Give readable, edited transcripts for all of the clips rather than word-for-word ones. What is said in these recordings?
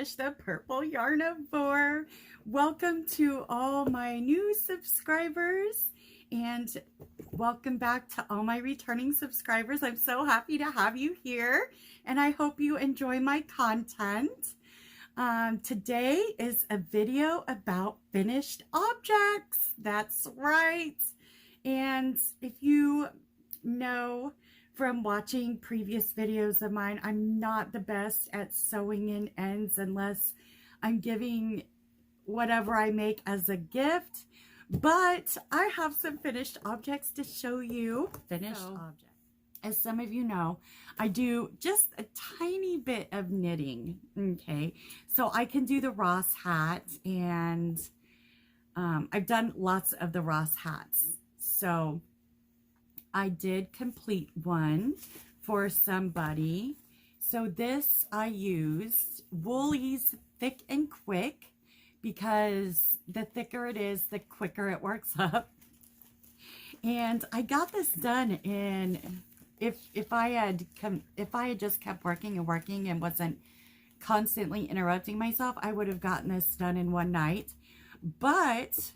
gosh, the purple yarnivore. Welcome to all my new subscribers and welcome back to all my returning subscribers. I'm so happy to have you here and I hope you enjoy my content. Today is a video about finished objects. That's right. And if you know from watching previous videos of mine, I'm not the best at sewing in ends unless I'm giving whatever I make as a gift. But I have some finished objects to show you. Finished objects. As some of you know, I do just a tiny bit of knitting, okay? So I can do the Ross hat, and I've done lots of the Ross hats. So I did complete one for somebody. So this I used Woolies Thick and Quick because the thicker it is, the quicker it works up. And I got this done in, if I had just kept working and wasn't constantly interrupting myself, I would have gotten this done in one night. But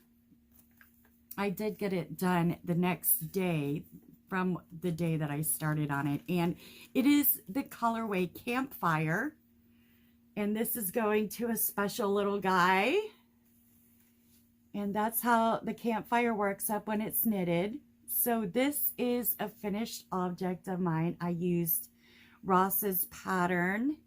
I did get it done the next day from the day that I started on it. And it is the colorway Campfire. And this is going to a special little guy. And that's how the Campfire works up when it's knitted. So this is a finished object of mine. I used Ross's pattern.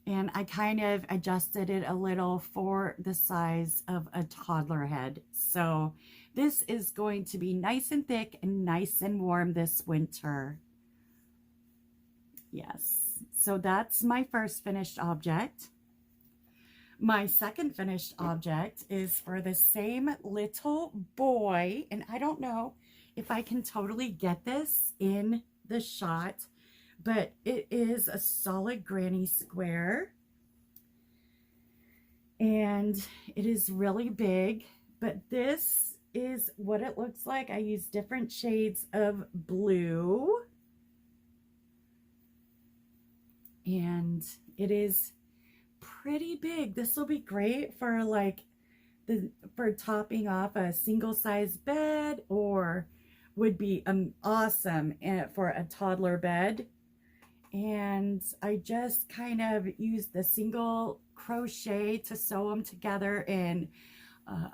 And I kind of adjusted it a little for the size of a toddler head. So this is going to be nice and thick and nice and warm this winter. Yes, so that's my first finished object. My second finished object is for the same little boy. And I don't know if I can totally get this in the shot, but it is a solid granny square and it is really big, but this is what it looks like. I use different shades of blue and it is pretty big. This will be great for for topping off a single size bed, or would be awesome for a toddler bed. And I just kind of used the single crochet to sew them together in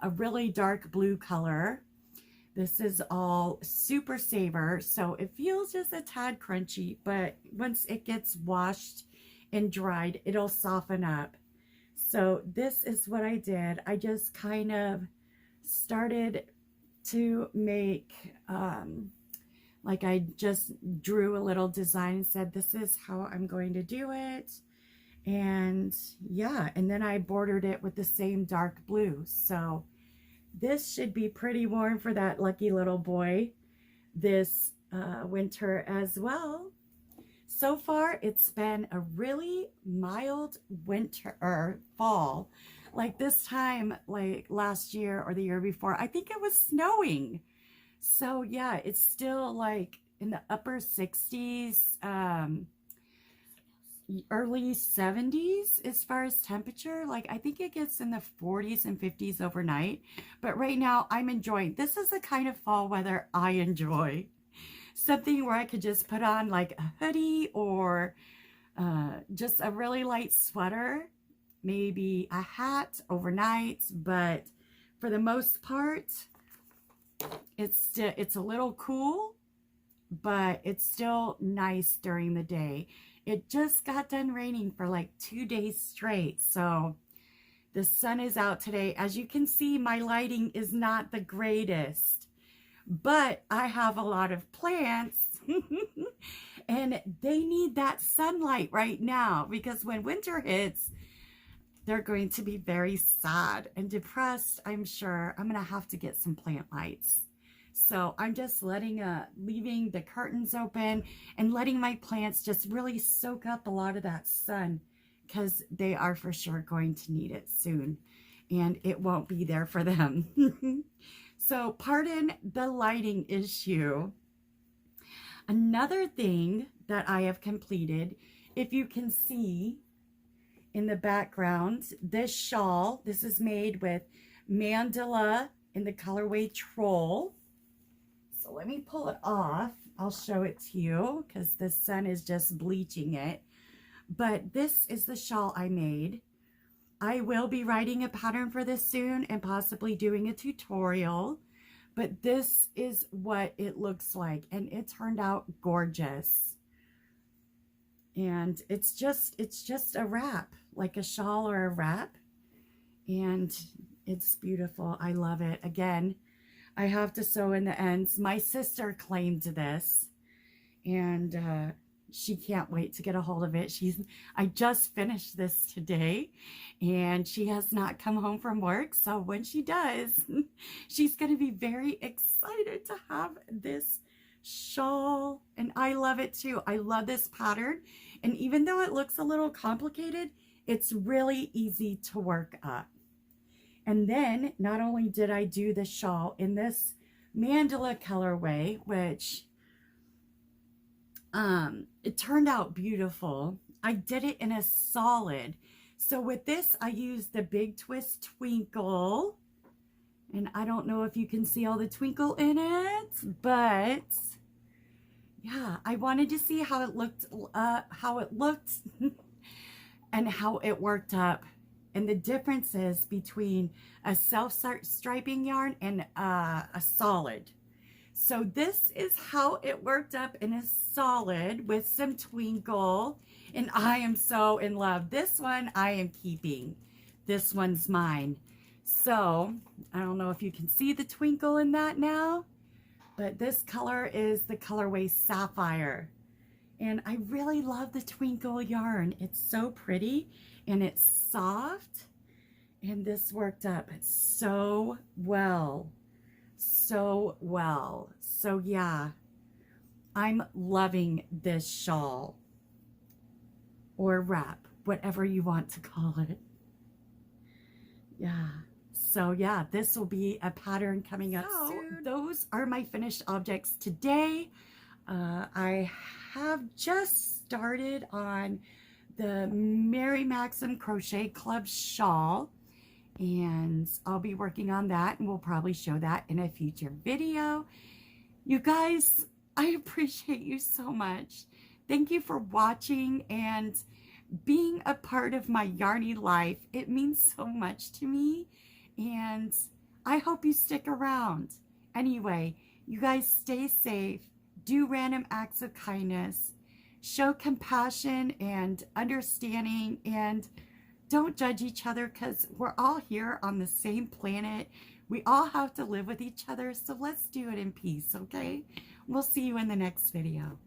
a really dark blue color. This is all Super Saver, so it feels just a tad crunchy, but once it gets washed and dried, it'll soften up. So this is what I did. I just kind of started to make like I just drew a little design and said, this is how I'm going to do it. And yeah, and then I bordered it with the same dark blue. So this should be pretty warm for that lucky little boy this winter as well. So far, it's been a really mild winter or fall. Like this time, like last year or the year before, I think it was snowing. So yeah, it's still like in the upper 60s, early 70s as far as temperature. Like I think it gets in the 40s and 50s overnight. But right now I'm enjoying, this is the kind of fall weather I enjoy. Something where I could just put on like a hoodie or just a really light sweater, maybe a hat overnight. But for the most part, it's a little cool, but it's still nice during the day. It just got done raining for like 2 days straight. So the sun is out today. As you can see, my lighting is not the greatest, but I have a lot of plants and they need that sunlight right now because when winter hits, they're going to be very sad and depressed. I'm sure I'm going to have to get some plant lights. So I'm just leaving the curtains open and letting my plants just really soak up a lot of that sun because they are for sure going to need it soon and it won't be there for them. So pardon the lighting issue. Another thing that I have completed, if you can see in the background. This shawl, this is made with mandala in the colorway Troll. So let me pull it off. I'll show it to you because the sun is just bleaching it. But this is the shawl I made. I will be writing a pattern for this soon and possibly doing a tutorial. But this is what it looks like, and it turned out gorgeous. And it's just a wrap, like a shawl or a wrap. And it's beautiful. I love it. Again, I have to sew in the ends. My sister claimed this, and she can't wait to get a hold of it. I just finished this today, and she has not come home from work. So when she does, she's going to be very excited to have this shawl. And I love it too. I love this pattern. And even though it looks a little complicated, it's really easy to work up. And then not only did I do the shawl in this mandala colorway, which it turned out beautiful. I did it in a solid. So with this, I used the Big Twist Twinkle. And I don't know if you can see all the twinkle in it, but yeah, I wanted to see how it looked and how it worked up, and the differences between a self-striping yarn and a solid. So this is how it worked up in a solid with some twinkle, and I am so in love. This one I am keeping. This one's mine. So I don't know if you can see the twinkle in that now, but this color is the colorway Sapphire. And I really love the twinkle yarn. It's so pretty and it's soft. And this worked up so well. So well. So yeah, I'm loving this shawl or wrap, whatever you want to call it. Yeah. So yeah, this will be a pattern coming up soon. Those are my finished objects today. I have just started on the Mary Maxim Crochet Club shawl, and I'll be working on that, and we'll probably show that in a future video. You guys, I appreciate you so much. Thank you for watching and being a part of my yarny life. It means so much to me, and I hope you stick around. Anyway, you guys stay safe, do random acts of kindness, show compassion and understanding, and don't judge each other, because we're all here on the same planet. We all have to live with each other, so let's do it in peace, okay? We'll see you in the next video.